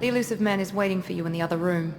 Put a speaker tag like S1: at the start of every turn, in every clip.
S1: The elusive man is waiting for you in the other room.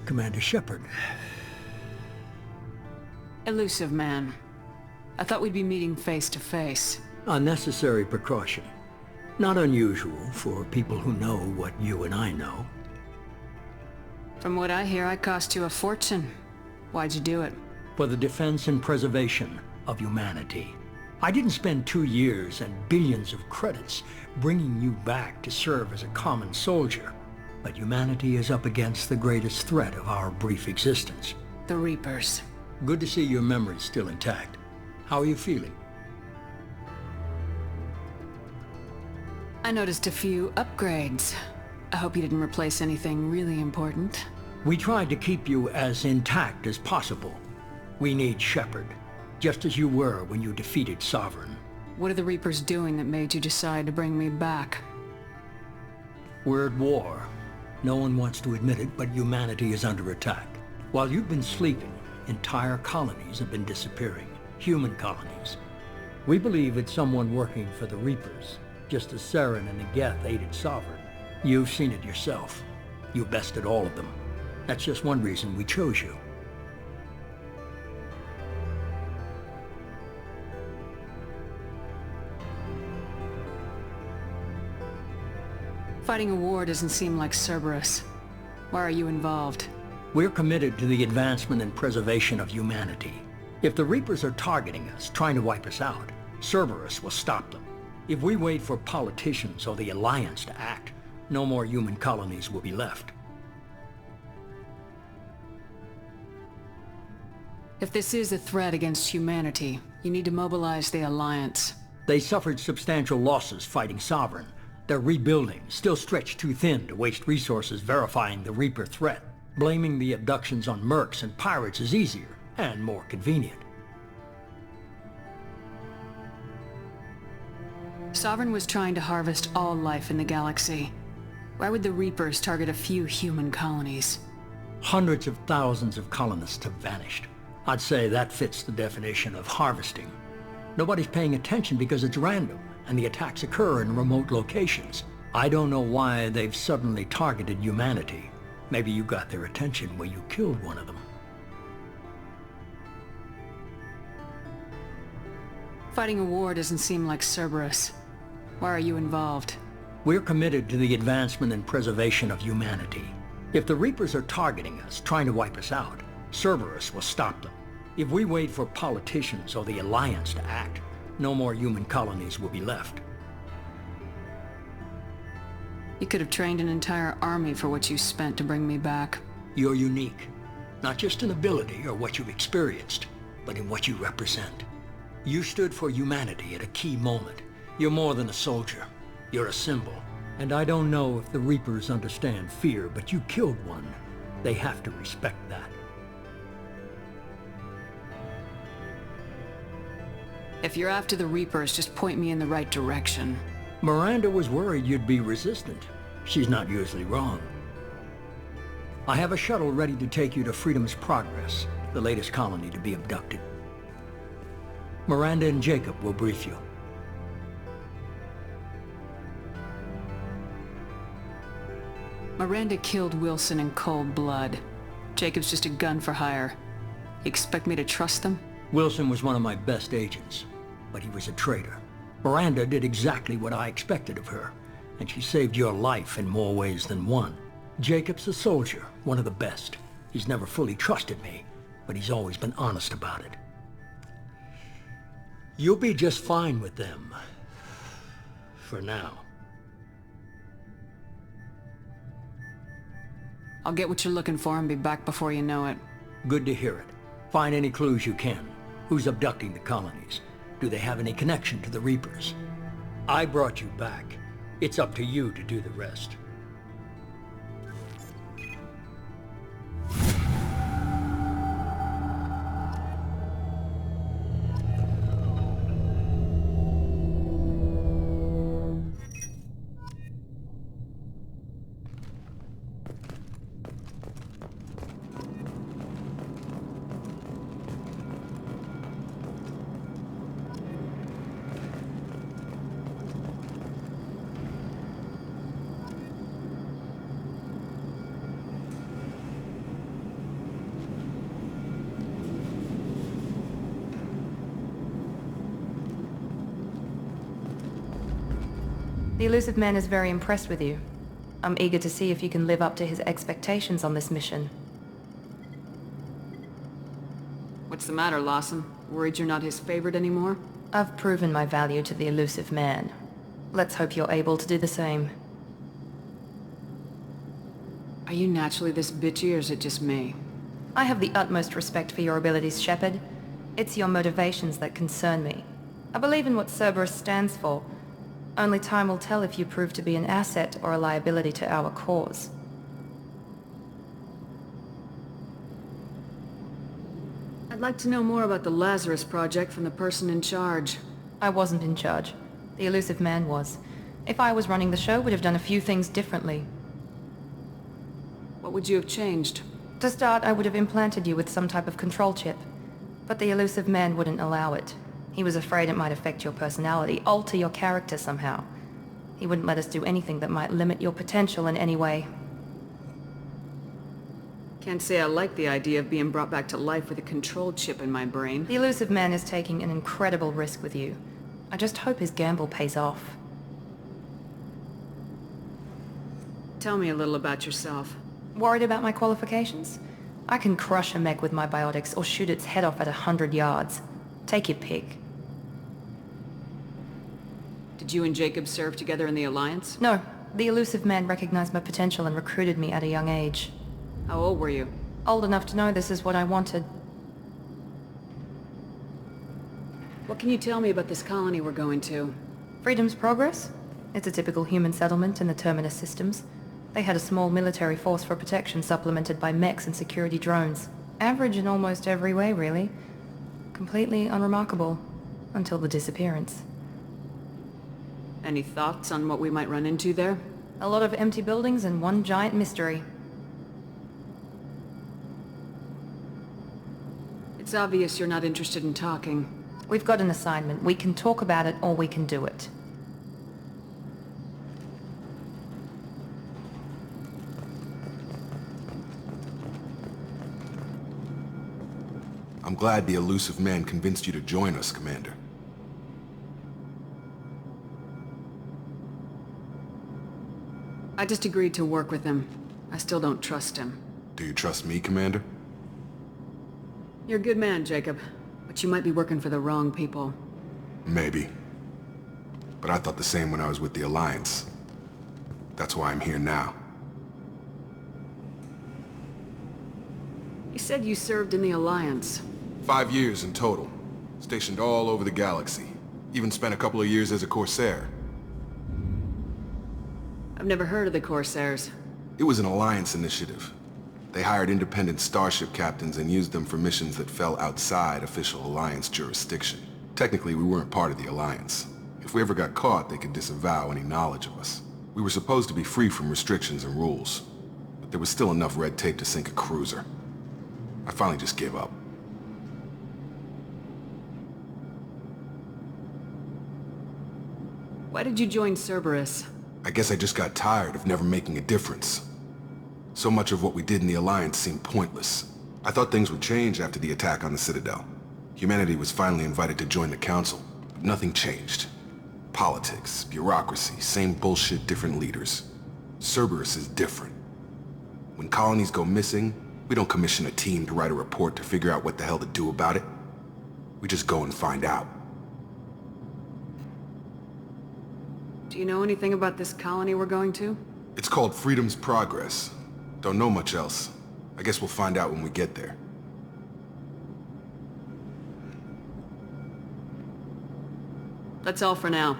S2: Commander Shepard.
S3: Elusive man. I thought we'd be meeting face to face.
S2: A necessary precaution. Not unusual for people who know what you and I know.
S3: From what I hear, I cost you a fortune. Why'd you do it?
S2: For the defense and preservation of humanity. I didn't spend 2 years and billions of credits bringing you back to serve as a common soldier. But humanity is up against the greatest threat of our brief existence.
S3: The Reapers.
S2: Good to see your memory's still intact. How are you feeling?
S3: I noticed a few upgrades. I hope you didn't replace anything really important.
S2: We tried to keep you as intact as possible. We need Shepard, just as you were when you defeated Sovereign.
S3: What are the Reapers doing that made you decide to bring me back?
S2: We're at war. No one wants to admit it, but humanity is under attack. While you've been sleeping, entire colonies have been disappearing. Human colonies. We believe it's someone working for the Reapers, just as Saren and Geth aided Sovereign. You've seen it yourself. You bested all of them. That's just one reason we chose you.
S3: Fighting a war doesn't seem like Cerberus. Why are you involved?
S2: We're committed to the advancement and preservation of humanity. If the Reapers are targeting us, trying to wipe us out, Cerberus will stop them. If we wait for politicians or the Alliance to act, no more human colonies will be left.
S3: If this is a threat against humanity, you need to mobilize the Alliance.
S2: They suffered substantial losses fighting Sovereign. They're rebuilding, still stretched too thin to waste resources verifying the Reaper threat. Blaming the abductions on mercs and pirates is easier and more convenient.
S3: Sovereign was trying to harvest all life in the galaxy. Why would the Reapers target a few human colonies?
S2: Hundreds of thousands of colonists have vanished. I'd say that fits the definition of harvesting. Nobody's paying attention because it's random, and the attacks occur in remote locations. I don't know why they've suddenly targeted humanity. Maybe you got their attention when you killed one of them.
S3: Fighting a war doesn't seem like Cerberus. Why are you involved?
S2: We're committed to the advancement and preservation of humanity. If the Reapers are targeting us, trying to wipe us out, Cerberus will stop them. If we wait for politicians or the Alliance to act, no more human colonies will be left.
S3: You could have trained an entire army for what you spent to bring me back.
S2: You're unique, not just in ability or what you've experienced, but in what you represent. You stood for humanity at a key moment. You're more than a soldier. You're a symbol. And I don't know if the Reapers understand fear, but you killed one. They have to respect that.
S3: If you're after the Reapers, just point me in the right direction.
S2: Miranda was worried you'd be resistant. She's not usually wrong. I have a shuttle ready to take you to Freedom's Progress, the latest colony to be abducted. Miranda and Jacob will brief you.
S3: Miranda killed Wilson in cold blood. Jacob's just a gun for hire. You expect me to trust them?
S2: Wilson was one of my best agents, but he was a traitor. Miranda did exactly what I expected of her, and she saved your life in more ways than one. Jacob's a soldier, one of the best. He's never fully trusted me, but he's always been honest about it. You'll be just fine with them. For now.
S3: I'll get what you're looking for and be back before you know it.
S2: Good to hear it. Find any clues you can. Who's abducting the colonies? Do they have any connection to the Reapers? I brought you back. It's up to you to do the rest.
S1: The Elusive Man is very impressed with you. I'm eager to see if you can live up to his expectations on this mission.
S3: What's the matter, Lawson? Worried you're not his favorite anymore?
S1: I've proven my value to the Elusive Man. Let's hope you're able to do the same.
S3: Are you naturally this bitchy, or is it just me?
S1: I have the utmost respect for your abilities, Shepard. It's your motivations that concern me. I believe in what Cerberus stands for. Only time will tell if you prove to be an asset or a liability to our cause.
S3: I'd like to know more about the Lazarus Project from the person in charge.
S1: I wasn't in charge. The Elusive Man was. If I was running the show, would have done a few things differently.
S3: What would you have changed?
S1: To start, I would have implanted you with some type of control chip. But the Elusive Man wouldn't allow it. He was afraid it might affect your personality, alter your character somehow. He wouldn't let us do anything that might limit your potential in any way.
S3: Can't say I like the idea of being brought back to life with a control chip in my brain.
S1: The Elusive Man is taking an incredible risk with you. I just hope his gamble pays off.
S3: Tell me a little about yourself.
S1: Worried about my qualifications? I can crush a mech with my biotics or shoot its head off at 100 yards. Take your pick.
S3: Did you and Jacob serve together in the Alliance?
S1: No, the Elusive Man recognized my potential and recruited me at a young age.
S3: How old were you?
S1: Old enough to know this is what I wanted.
S3: What can you tell me about this colony we're going to?
S1: Freedom's Progress? It's a typical human settlement in the Terminus systems. They had a small military force for protection supplemented by mechs and security drones. Average in almost every way, really. Completely unremarkable. Until the disappearance.
S3: Any thoughts on what we might run into there?
S1: A lot of empty buildings and one giant mystery.
S3: It's obvious you're not interested in talking.
S1: We've got an assignment. We can talk about it or we can do it.
S4: I'm glad the Elusive Man convinced you to join us, Commander.
S3: I just agreed to work with him. I still don't trust him.
S4: Do you trust me, Commander?
S3: You're a good man, Jacob. But you might be working for the wrong people.
S4: Maybe. But I thought the same when I was with the Alliance. That's why I'm here now.
S3: You said you served in the Alliance.
S4: 5 years in total. Stationed all over the galaxy. Even spent a couple of years as a Corsair.
S3: I've never heard of the Corsairs.
S4: It was an Alliance initiative. They hired independent starship captains and used them for missions that fell outside official Alliance jurisdiction. Technically, we weren't part of the Alliance. If we ever got caught, they could disavow any knowledge of us. We were supposed to be free from restrictions and rules, but there was still enough red tape to sink a cruiser. I finally just gave up.
S3: Why did you join Cerberus?
S4: I guess I just got tired of never making a difference. So much of what we did in the Alliance seemed pointless. I thought things would change after the attack on the Citadel. Humanity was finally invited to join the Council, but nothing changed. Politics, bureaucracy, same bullshit, different leaders. Cerberus is different. When colonies go missing, we don't commission a team to write a report to figure out what the hell to do about it. We just go and find out.
S3: Do you know anything about this colony we're going to?
S4: It's called Freedom's Progress. Don't know much else. I guess we'll find out when we get there.
S3: That's all for now.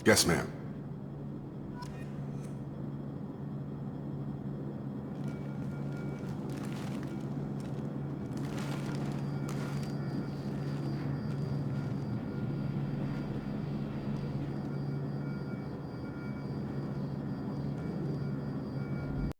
S4: Yes, ma'am.